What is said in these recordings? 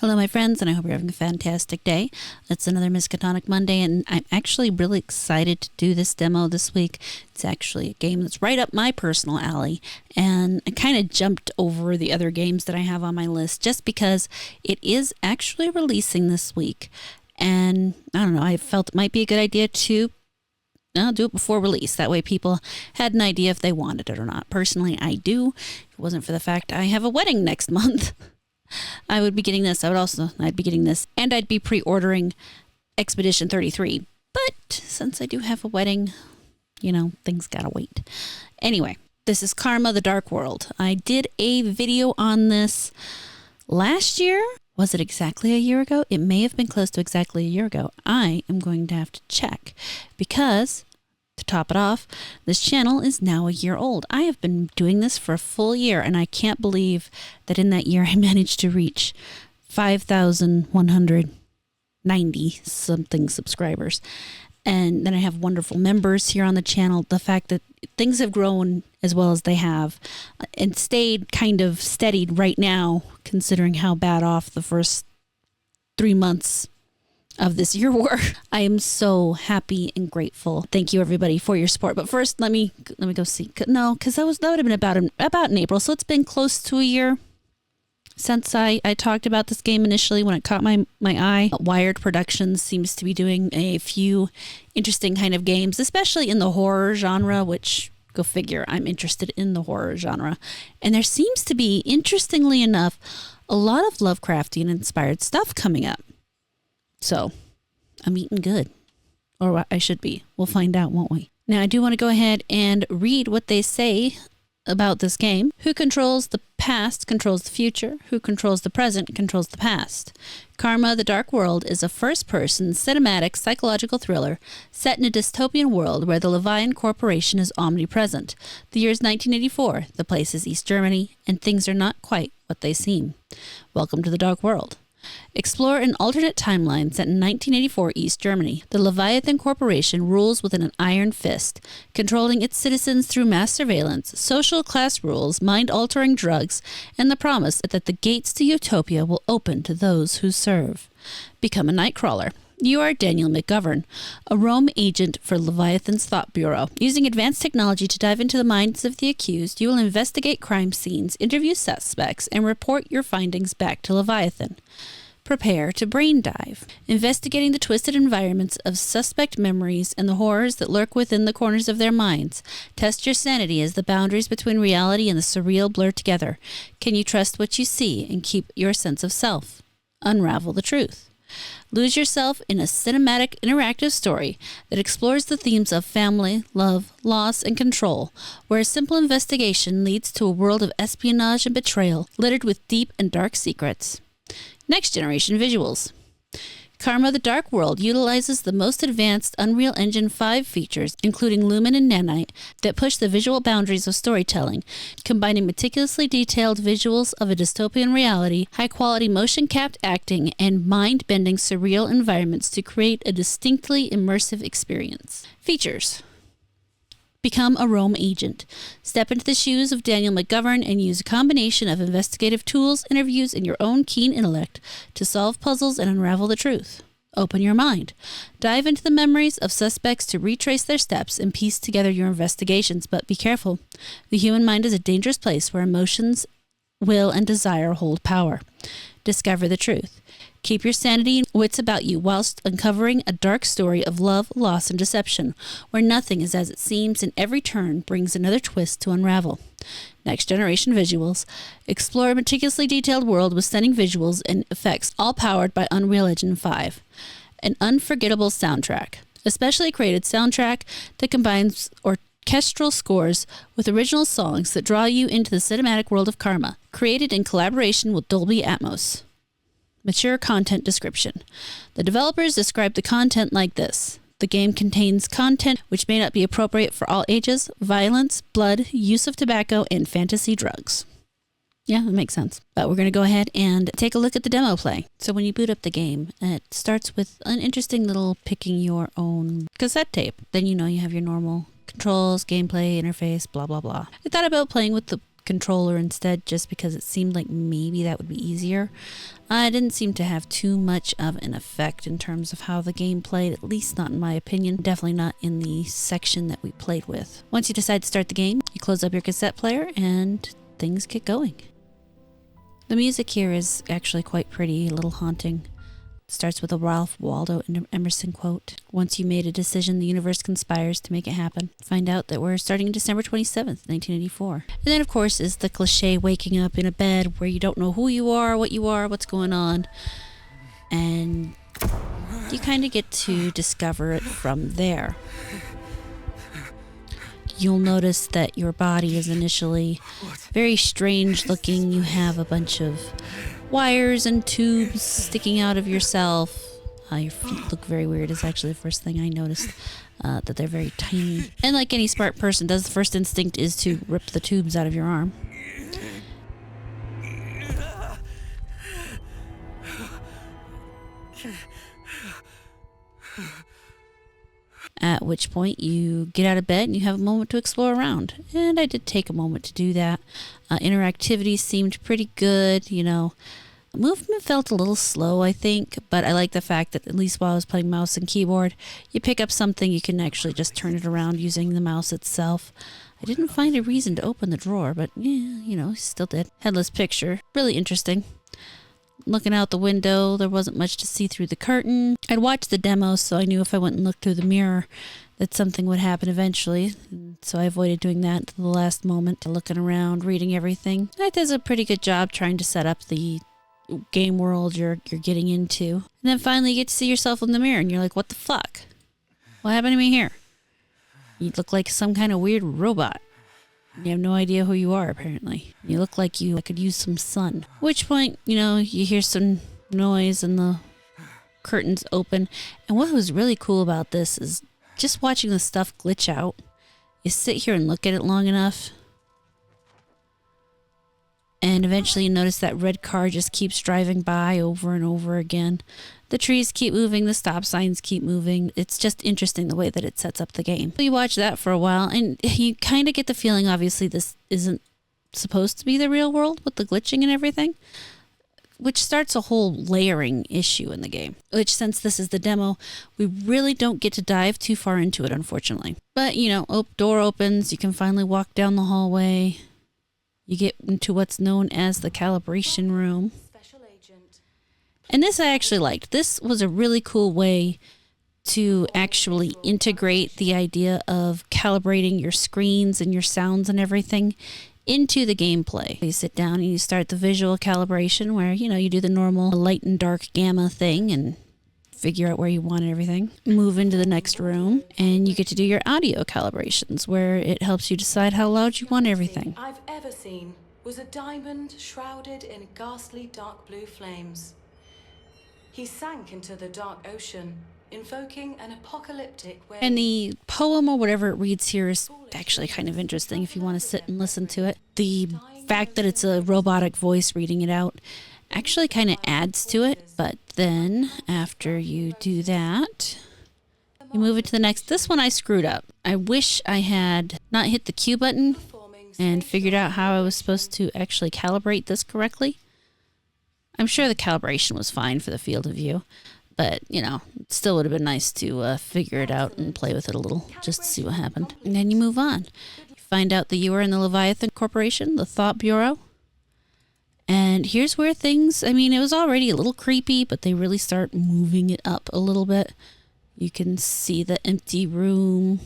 Hello, my friends, and I hope you're having a fantastic day. It's another Miskatonic Monday, and I'm actually really excited to do this demo this week. It's actually a game that's right up my personal alley, and I kind of jumped over the other games that I have on my list just because it is actually releasing this week. And I don't know, I felt it might be a good idea to do it before release. That way people had an idea if they wanted it or not. Personally, I do. If it wasn't for the fact I have a wedding next month, I would be getting this. I'd be getting this, and I'd be pre-ordering Expedition 33. But since I do have a wedding, things gotta wait. Anyway, this is Karma: The Dark World. I did a video on this last year. Was it exactly a year ago? It may have been close to exactly a year ago. I am going to have to check because, to top it off, this channel is now a year old. I have been doing this for a full year, and I can't believe that in that year I managed to reach 5,190 something subscribers. And then I have wonderful members here on the channel. The fact that things have grown as well as they have and stayed kind of steadied right now, considering how bad off the first 3 months of this year were. I am so happy and grateful. Thank you, everybody, for your support. But first, let me go see. No, because that would have been about in April. So it's been close to a year since I talked about this game initially when it caught my eye. Wired Productions seems to be doing a few interesting kind of games, especially in the horror genre, which, go figure, I'm interested in the horror genre. And there seems to be, interestingly enough, a lot of Lovecraftian inspired stuff coming up. So I'm eating good, or I should be. We'll find out, won't we? Now, I do want to go ahead and read what they say about this game. Who controls the past controls the future. Who controls the present controls the past. Karma: The Dark World is a first-person, cinematic, psychological thriller set in a dystopian world where the Leviathan Corporation is omnipresent. The year is 1984, the place is East Germany, and things are not quite what they seem. Welcome to the Dark World. Explore an alternate timeline set in 1984 East Germany. The Leviathan Corporation rules with an iron fist, controlling its citizens through mass surveillance, social class rules, mind-altering drugs, and the promise that the gates to utopia will open to those who serve. Become a Nightcrawler. You are Daniel McGovern, a Rome agent for Leviathan's Thought Bureau. Using advanced technology to dive into the minds of the accused, you will investigate crime scenes, interview suspects, and report your findings back to Leviathan. Prepare to brain dive, investigating the twisted environments of suspect memories and the horrors that lurk within the corners of their minds. Test your sanity as the boundaries between reality and the surreal blur together. Can you trust what you see and keep your sense of self? Unravel the truth. Lose yourself in a cinematic, interactive story that explores the themes of family, love, loss, and control, where a simple investigation leads to a world of espionage and betrayal, littered with deep and dark secrets. Next generation visuals. Karma: The Dark World utilizes the most advanced Unreal Engine 5 features, including Lumen and Nanite, that push the visual boundaries of storytelling, combining meticulously detailed visuals of a dystopian reality, high-quality motion-capped acting, and mind-bending surreal environments to create a distinctly immersive experience. Features. Become a Rome agent. Step into the shoes of Daniel McGovern and use a combination of investigative tools, interviews, and your own keen intellect to solve puzzles and unravel the truth. Open your mind. Dive into the memories of suspects to retrace their steps and piece together your investigations, but be careful. The human mind is a dangerous place where emotions, will, and desire hold power. Discover the truth. Keep your sanity and wits about you whilst uncovering a dark story of love, loss, and deception, where nothing is as it seems and every turn brings another twist to unravel. Next generation visuals. Explore a meticulously detailed world with stunning visuals and effects, all powered by Unreal Engine 5. An unforgettable soundtrack. A specially created soundtrack that combines orchestral scores with original songs that draw you into the cinematic world of Karma, created in collaboration with Dolby Atmos. Mature content description. The developers describe the content like this. The game contains content which may not be appropriate for all ages, violence, blood, use of tobacco, and fantasy drugs. Yeah, that makes sense. But we're going to go ahead and take a look at the demo play. So when you boot up the game, it starts with an interesting little picking your own cassette tape. Then you have your normal controls, gameplay, interface, blah, blah, blah. I thought about playing with the controller instead, just because it seemed like maybe that would be easier. It didn't seem to have too much of an effect in terms of how the game played, at least not in my opinion. Definitely not in the section that we played with. Once you decide to start the game, you close up your cassette player and things get going. The music here is actually quite pretty, a little haunting. It starts with a Ralph Waldo Emerson quote. Once you made a decision, the universe conspires to make it happen. Find out that we're starting December 27th, 1984. And then, of course, is the cliche waking up in a bed where you don't know who you are, what's going on. And you kind of get to discover it from there. You'll notice that your body is initially very strange looking. You have a bunch of wires and tubes sticking out of yourself. Your feet look very weird is actually the first thing I noticed, that they're very tiny. And like any smart person does, the first instinct is to rip the tubes out of your arm. At which point you get out of bed and you have a moment to explore around. And I did take a moment to do that. Interactivity seemed pretty good, Movement felt a little slow, I think, but I like the fact that at least while I was playing mouse and keyboard, you pick up something, you can actually just turn it around using the mouse itself. I didn't find a reason to open the drawer, but yeah, still did. Headless picture, really interesting. Looking out the window, there wasn't much to see through the curtain. I'd watched the demo, so I knew if I went and looked through the mirror that something would happen eventually. So I avoided doing that to the last moment, looking around, reading everything. That does a pretty good job trying to set up the game world you're getting into. And then finally you get to see yourself in the mirror and you're like, what the fuck? What happened to me here? You look like some kind of weird robot. You have no idea who you are, apparently. You look like you could use some sun. At which point, you hear some noise and the curtains open. And what was really cool about this is just watching the stuff glitch out. You sit here and look at it long enough, and eventually you notice that red car just keeps driving by over and over again. The trees keep moving, the stop signs keep moving. It's just interesting the way that it sets up the game. So you watch that for a while, and you kind of get the feeling, obviously, this isn't supposed to be the real world with the glitching and everything, which starts a whole layering issue in the game. Which, since this is the demo, we really don't get to dive too far into it, unfortunately. But, door opens, you can finally walk down the hallway. You get into what's known as the calibration room. And this I actually liked. This was a really cool way to actually integrate the idea of calibrating your screens and your sounds and everything into the gameplay. You sit down and you start the visual calibration where, you do the normal light and dark gamma thing and figure out where you want everything. Move into the next room and you get to do your audio calibrations where it helps you decide how loud you want everything. I've ever seen was a diamond shrouded in ghastly dark blue flames. He sank into the dark ocean, invoking an apocalyptic wave. And the poem or whatever it reads here is actually kind of interesting if you want to sit and listen to it. The fact that it's a robotic voice reading it out actually kind of adds to it, but then after you do that, you move it to the next. This one I screwed up. I wish I had not hit the Q button and figured out how I was supposed to actually calibrate this correctly. I'm sure the calibration was fine for the field of view, but, it still would have been nice to figure it out and play with it a little, just to see what happened. And then you move on. You find out that you are in the Leviathan Corporation, the Thought Bureau. And here's where things, it was already a little creepy, but they really start moving it up a little bit. You can see the empty room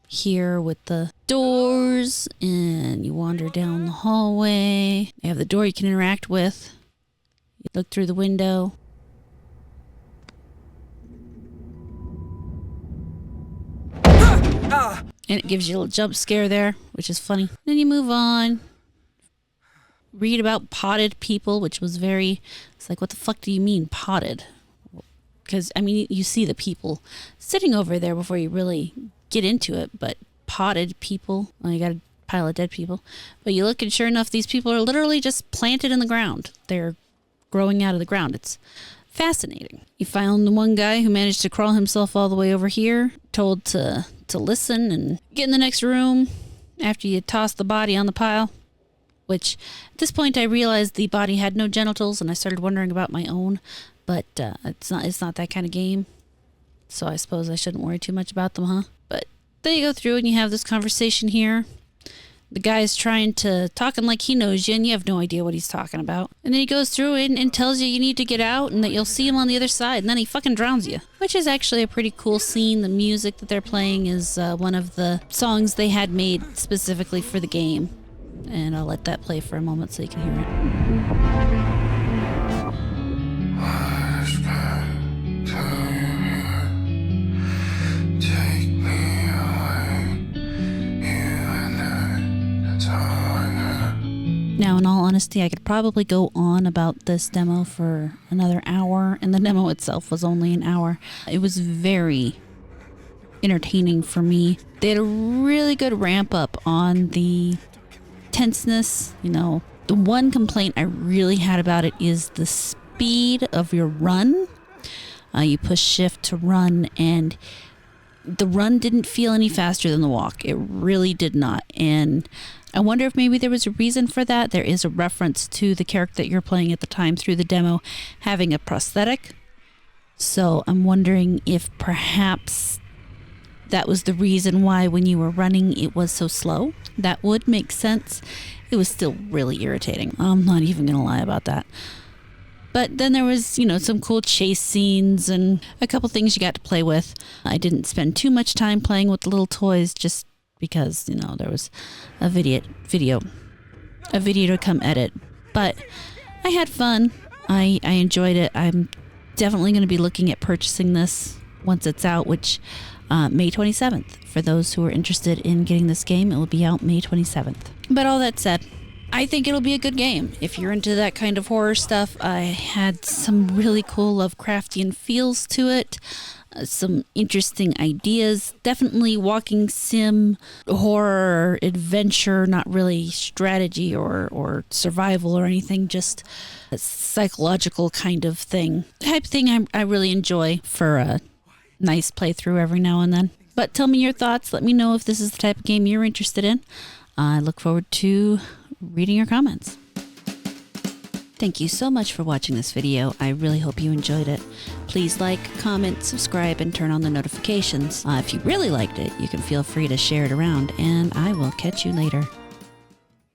here with the doors, and you wander down the hallway. You have the door you can interact with. You look through the window. And it gives you a little jump scare there, which is funny. Then you move on. Read about potted people, which was it's like, what the fuck do you mean potted? Because, you see the people sitting over there before you really get into it, but potted people, you got a pile of dead people. But you look and sure enough, these people are literally just planted in the ground. They're growing out of the ground. It's fascinating. You found the one guy who managed to crawl himself all the way over here, told to listen and get in the next room after you toss the body on the pile. which at this point I realized the body had no genitals, and I started wondering about my own, but it's not that kind of game, so I suppose I shouldn't worry too much about them, huh? But then you go through and you have this conversation here. The guy's talking like he knows you, and you have no idea what he's talking about. And then he goes through and tells you need to get out and that you'll see him on the other side, and then he fucking drowns you, which is actually a pretty cool scene. The music that they're playing is one of the songs they had made specifically for the game. And I'll let that play for a moment so you can hear it. Now, in all honesty, I could probably go on about this demo for another hour, and the demo itself was only an hour. It was very entertaining for me. They had a really good ramp up on the tenseness. You know, the one complaint I really had about it is the speed of your run. You push shift to run, and the run didn't feel any faster than the walk. It really did not. And I wonder if maybe there was a reason for that. There is a reference to the character that you're playing at the time through the demo having a prosthetic. So I'm wondering if perhaps that was the reason why when you were running it was so slow. That would make sense. It was still really irritating. I'm not even going to lie about that. But then there was, some cool chase scenes and a couple things you got to play with. I didn't spend too much time playing with the little toys just because, there was a video to come edit. But I had fun. I enjoyed it. I'm definitely going to be looking at purchasing this once it's out, which May 27th. For those who are interested in getting this game, it will be out May 27th. But all that said, I think it'll be a good game. If you're into that kind of horror stuff, I had some really cool Lovecraftian feels to it. Some interesting ideas. Definitely walking sim, horror, adventure, not really strategy or survival or anything, just a psychological kind of thing. Type thing I really enjoy for a nice playthrough every now and then. But tell me your thoughts. Let me know if this is the type of game you're interested in. I look forward to reading your comments. Thank you so much for watching this video. I really hope you enjoyed it. Please like, comment, subscribe, and turn on the notifications. If you really liked it, you can feel free to share it around, and I will catch you later.